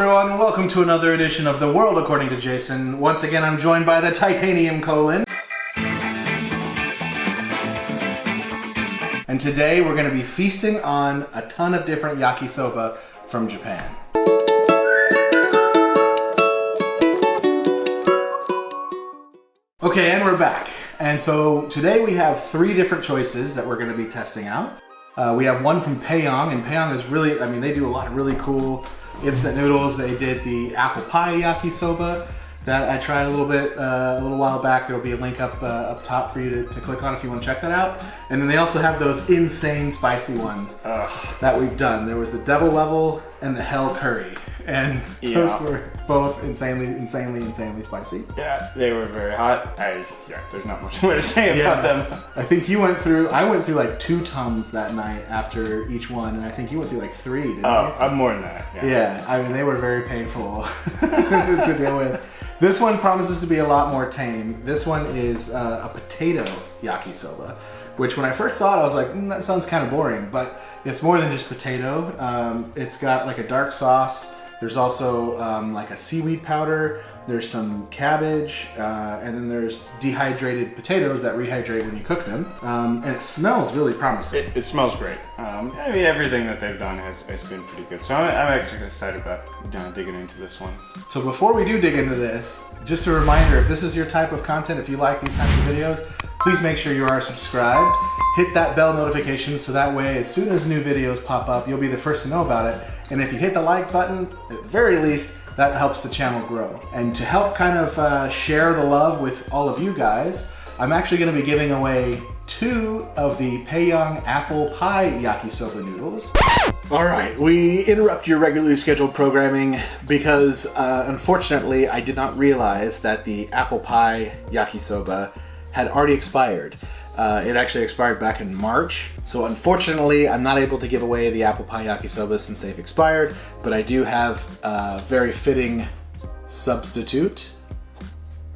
everyone, welcome to another edition of The World According to Jason. Once again, I'm joined by the Titanium Colon. And today we're going to be feasting on a ton of different yakisoba from Japan. Okay, and we're back. And so today we have three different choices that we're going to be testing out. We have one from Peyoung, and Peyoung is really, they do a lot of really cool instant noodles. They did the apple pie yakisoba that I tried a little while back. There'll be a link up top for you to click on if you want to check that out. And then they also have those insane spicy ones that we've done. There was the devil level and the Häll curry. And those were both insanely spicy. Yeah, they were very hot. There's not much more to say about them. I think I went through like 2 tums that night after each one, and I think you went through like 3, didn't you? I'm more than that. Yeah, they were very painful to deal with. This one promises to be a lot more tame. This one is a potato yakisoba, which when I first saw it, I was like, that sounds kind of boring, but it's more than just potato. It's got like a dark sauce. There's also like a seaweed powder, there's some cabbage, and then there's dehydrated potatoes that rehydrate when you cook them. And it smells really promising. It smells great. Everything that they've done has been pretty good. So I'm actually excited about digging into this one. So before we do dig into this, just a reminder, if this is your type of content, if you like these types of videos, please make sure you are subscribed. Hit that bell notification so that way as soon as new videos pop up, you'll be the first to know about it. And if you hit the like button, at the very least, that helps the channel grow. And to help kind of share the love with all of you guys, I'm actually going to be giving away 2 of the Peyoung apple pie yakisoba noodles. All right, we interrupt your regularly scheduled programming because unfortunately I did not realize that the apple pie yakisoba had already expired. It actually expired back in March, so unfortunately I'm not able to give away the apple pie yakisoba since they've expired, but I do have a very fitting substitute.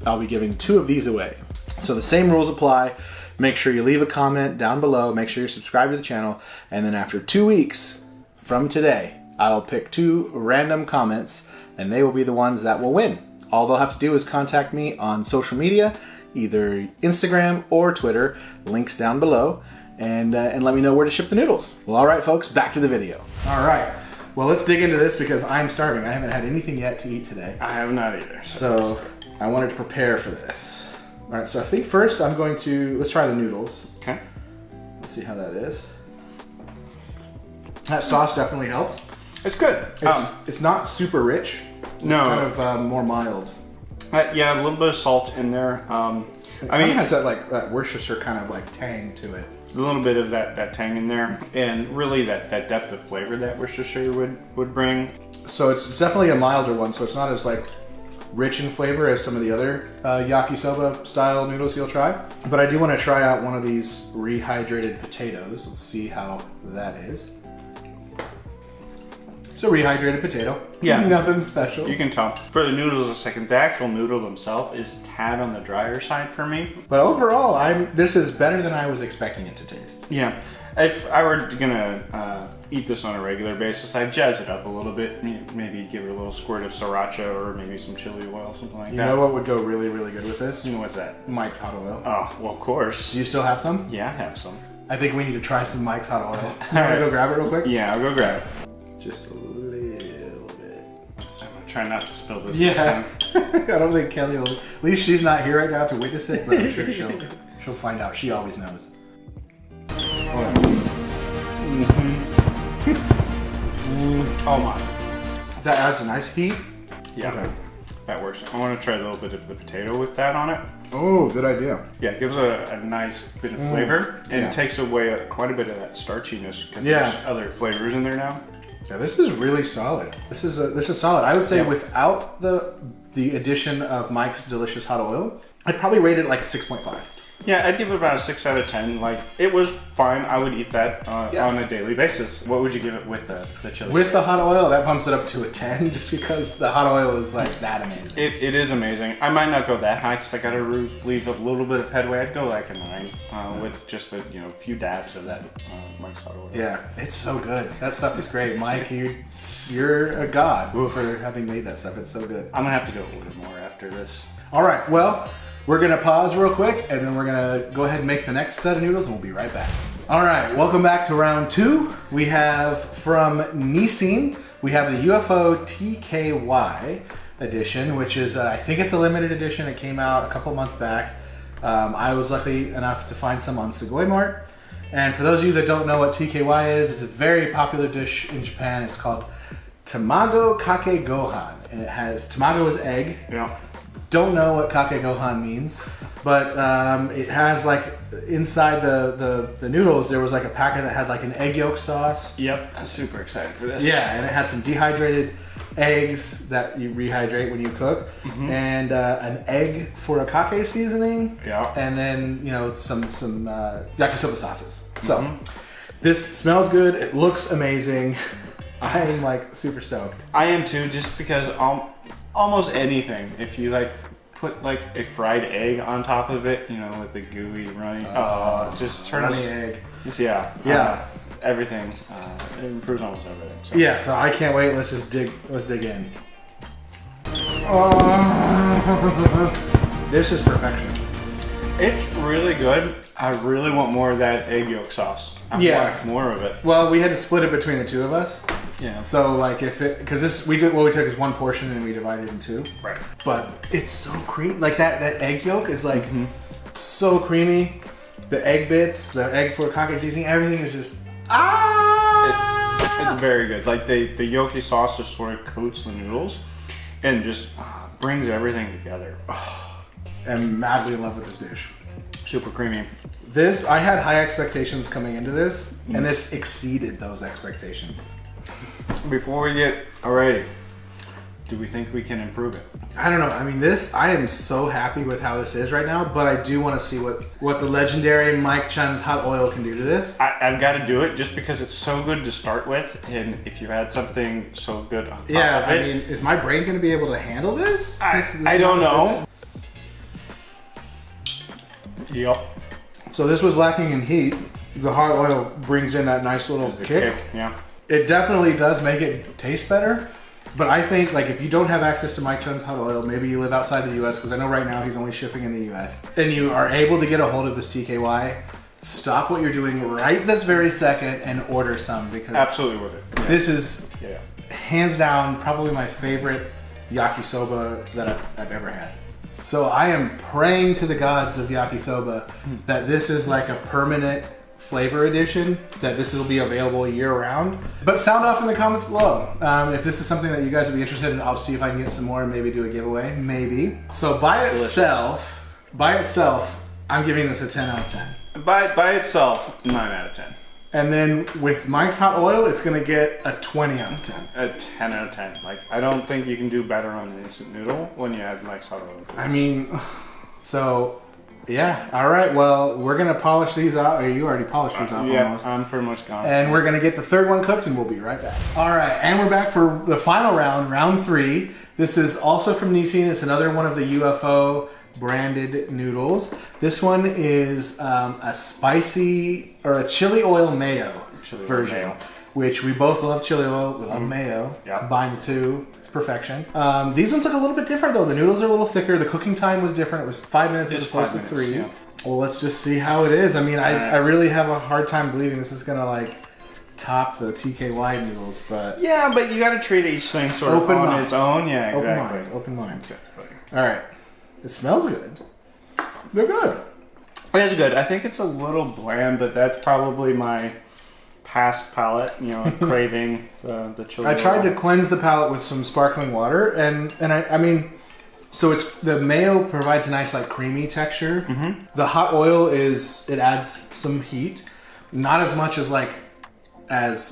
I'll be giving 2 of these away. So the same rules apply. Make sure you leave a comment down below, make sure you're subscribed to the channel, and then after 2 weeks from today, I'll pick 2 random comments, and they will be the ones that will win. All they'll have to do is contact me on social media, either Instagram or Twitter, links down below, and let me know where to ship the noodles. Well, all right, folks, back to the video. All right, well, let's dig into this because I'm starving. I haven't had anything yet to eat today. I have not either. So I wanted to prepare for this. All right, so I think first let's try the noodles. Okay. Let's see how that is. That sauce definitely helps. It's good. It's not super rich. It's kind of more mild. Yeah, a little bit of salt in there. It has that Worcestershire kind of like tang to it. A little bit of that tang in there, and really that depth of flavor that Worcestershire would bring. So it's definitely a milder one, so it's not as like rich in flavor as some of the other yakisoba style noodles you'll try. But I do want to try out one of these rehydrated potatoes. Let's see how that is. It's a rehydrated potato. Yeah. Nothing special. You can tell. For the noodles a second, the actual noodle themselves is a tad on the drier side for me. But overall, this is better than I was expecting it to taste. Yeah. If I were gonna eat this on a regular basis, I'd jazz it up a little bit. Maybe give it a little squirt of sriracha or maybe some chili oil, something like that. You know what would go really, really good with this? What's that? Mike's hot oil. Oh, well, of course. Do you still have some? Yeah, I have some. I think we need to try some Mike's hot oil. You want to go grab it real quick? Yeah, I'll go grab it. Just a little bit. I'm gonna try not to spill this. Yeah. I don't think Kelly will. At least she's not here right now to witness it, but I'm sure she'll find out. She always knows. Oh my. That adds a nice heat. Yeah. Okay. That works. I want to try a little bit of the potato with that on it. Oh, good idea. Yeah, it gives a nice bit of flavor and it takes away quite a bit of that starchiness because there's other flavors in there now. Yeah, this is really solid. This is solid. I would say without the addition of Mike's delicious hot oil, I'd probably rate it like a 6.5. Yeah, I'd give it about a 6 out of 10. Like, it was fine. I would eat that on a daily basis. What would you give it with the chili? With the hot oil, that bumps it up to a 10 just because the hot oil is like that amazing. It is amazing. I might not go that high because I got to leave a little bit of headway. I'd go like a 9 with just a few dabs of that Mike's hot oil. Yeah, it's so good. That stuff is great. Mike, you're a god for having made that stuff. It's so good. I'm gonna have to go order more after this. All right, well, we're gonna pause real quick and then we're gonna go ahead and make the next set of noodles and we'll be right back. All right, welcome back to round 2. We have from Nissin, we have the U.F.O. T.K.Y. edition, which is, I think it's a limited edition. It came out a couple months back. I was lucky enough to find some on Sugoi Mart. And for those of you that don't know what TKY is, it's a very popular dish in Japan. It's called Tamago Kake Gohan. And it has, tamago is egg. Yeah. Don't know what Kake Gohan means, but it has like, inside the noodles, there was like a packet that had like an egg yolk sauce. Yep, I'm super excited for this. Yeah, and it had some dehydrated eggs that you rehydrate when you cook, and an egg for a kake seasoning, and then, you know, some yakisoba sauces. So this smells good. It looks amazing. I'm like super stoked. I am too, just because almost anything, if you like put like a fried egg on top of it, you know, with the gooey runny, just turns runny egg. Just, yeah. Everything it improves almost everything. So. Yeah, so I can't wait. Let's dig in. This is perfection. It's really good. I really want more of that egg yolk sauce. I want more of it. Well, we had to split it between the two of us. Yeah. So like because this what we took is one portion and we divided it in two. Right. But it's so creamy. Like that egg yolk is like so creamy. The egg bits, the egg for kake seasoning, everything is just It's very good. Like the yolky sauce just sort of coats the noodles and just brings everything together. I'm madly in love with this dish. Super creamy. This, I had high expectations coming into this, and this exceeded those expectations. Before we get alrighty, do we think we can improve it? I don't know. I mean, I am so happy with how this is right now, but I do want to see what the legendary Mike Chun's hot oil can do to this. I've got to do it just because it's so good to start with, and if you had something so good on top of it. I mean, is my brain going to be able to handle this? I don't know. Yep. So this was lacking in heat. The hot oil brings in that nice little kick. Yeah. It definitely does make it taste better. But I think, like, if you don't have access to Mike Chun's hot oil, maybe you live outside the U.S., because I know right now he's only shipping in the U.S., and you are able to get a hold of this TKY, stop what you're doing right this very second and order some, because absolutely worth it. Yeah. This is hands down probably my favorite yakisoba that I've ever had. So I am praying to the gods of yakisoba that this is like a permanent flavor addition, that this will be available year round. But sound off in the comments below if this is something that you guys would be interested in. I'll see if I can get some more and maybe do a giveaway, maybe. So by itself, I'm giving this a 10 out of 10. By itself, 9 out of 10. And then with Mike's hot oil, it's gonna get a 20 out of 10. A 10 out of 10. Like, I don't think you can do better on an instant noodle when you add Mike's hot oil. I mean, so yeah. All right. Well, we're gonna polish these off. Or you already polished these off almost. I'm pretty much gone. And we're gonna get the third one cooked, and we'll be right back. All right, and we're back for the final round, round 3. This is also from Nissin. It's another one of the U.F.O. branded noodles. This one is a spicy or a chili oil mayo version, which we both love chili oil. We love mayo. Combine the two, it's perfection. These ones look a little bit different though. The noodles are a little thicker. The cooking time was different. It was 5 minutes as opposed to 3. Yeah. Well, let's just see how it is. I mean, I really have a hard time believing this is gonna like top the TKY noodles, but yeah, but you got to treat each thing sort of on its own. Yeah, exactly. Open mind. Exactly. All right. It smells good. They're good. It is good. I think it's a little bland, but that's probably my past palate, you know, craving the chili. I tried to cleanse the palate with some sparkling water, and I mean, so it's the mayo provides a nice like creamy texture. The hot oil it adds some heat, not as much as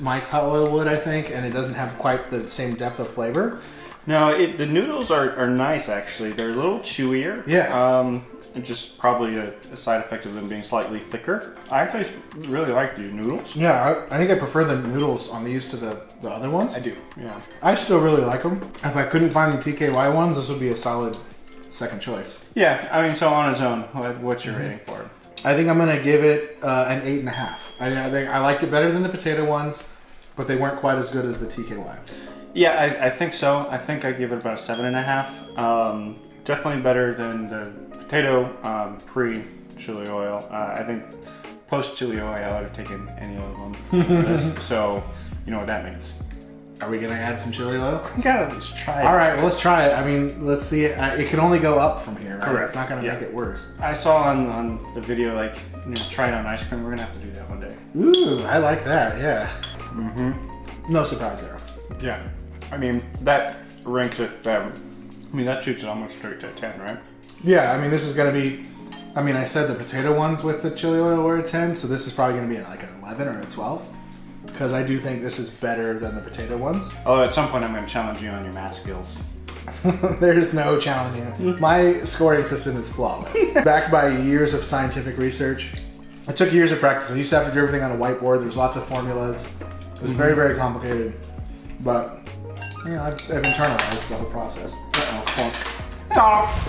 Mike's hot oil would, I think, and it doesn't have quite the same depth of flavor. No, the noodles are nice actually. They're a little chewier. Yeah. Just probably a side effect of them being slightly thicker. I actually really like these noodles. Yeah, I think I prefer the noodles on these to the other ones. I do, yeah. I still really like them. If I couldn't find the TKY ones, this would be a solid second choice. Yeah, I mean, so on its own, what's your rating for it? I think I'm going to give it an 8.5. I think I liked it better than the potato ones, but they weren't quite as good as the TKY. Yeah, I think so. I think I give it about a 7.5. Definitely better than the potato pre-chili oil. I think post-chili oil, I would have taken any of them. For this. So, you know what that means. Are we gonna add some chili oil? We gotta at least try it. All right, well, let's try it. I mean, let's see. It can only go up from here, right? Correct. It's not gonna make it worse. I saw on the video, like, you know, try it on ice cream. We're gonna have to do that one day. Ooh, I like that. Yeah. Mm-hmm. No surprise there. Yeah. I mean, that ranks it. I mean, that shoots it almost straight to a 10, right? Yeah, I mean, this is gonna be. I mean, I said the potato ones with the chili oil were a 10, so this is probably gonna be like an 11 or a 12. Because I do think this is better than the potato ones. Oh, at some point I'm going to challenge you on your math skills. There's no challenging. My scoring system is flawless. Backed by years of scientific research. It took years of practice. I used to have to do everything on a whiteboard. There was lots of formulas. It was very, very complicated. But, you know, I've internalized the whole process.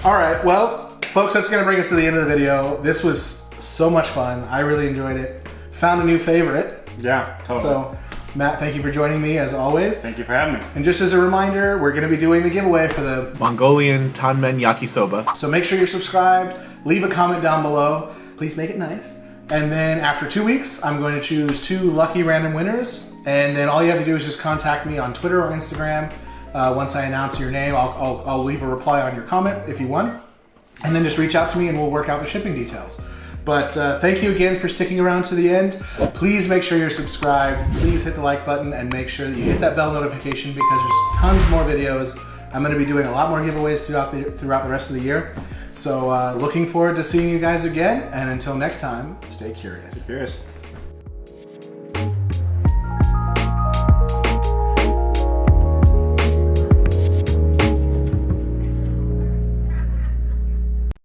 All right, well, folks, that's going to bring us to the end of the video. This was so much fun. I really enjoyed it. Found a new favorite. Yeah, totally. So, Matt, thank you for joining me as always. Thank you for having me. And just as a reminder, we're going to be doing the giveaway for the Mongolian Tanmen Yakisoba. So make sure you're subscribed. Leave a comment down below. Please make it nice. And then after 2 weeks, I'm going to choose 2 lucky random winners. And then all you have to do is just contact me on Twitter or Instagram. Once I announce your name, I'll leave a reply on your comment if you won. And then just reach out to me and we'll work out the shipping details. But thank you again for sticking around to the end. Please make sure you're subscribed. Please hit the like button and make sure that you hit that bell notification because there's tons more videos. I'm going to be doing a lot more giveaways throughout the rest of the year. So looking forward to seeing you guys again. And until next time, stay curious. Stay curious.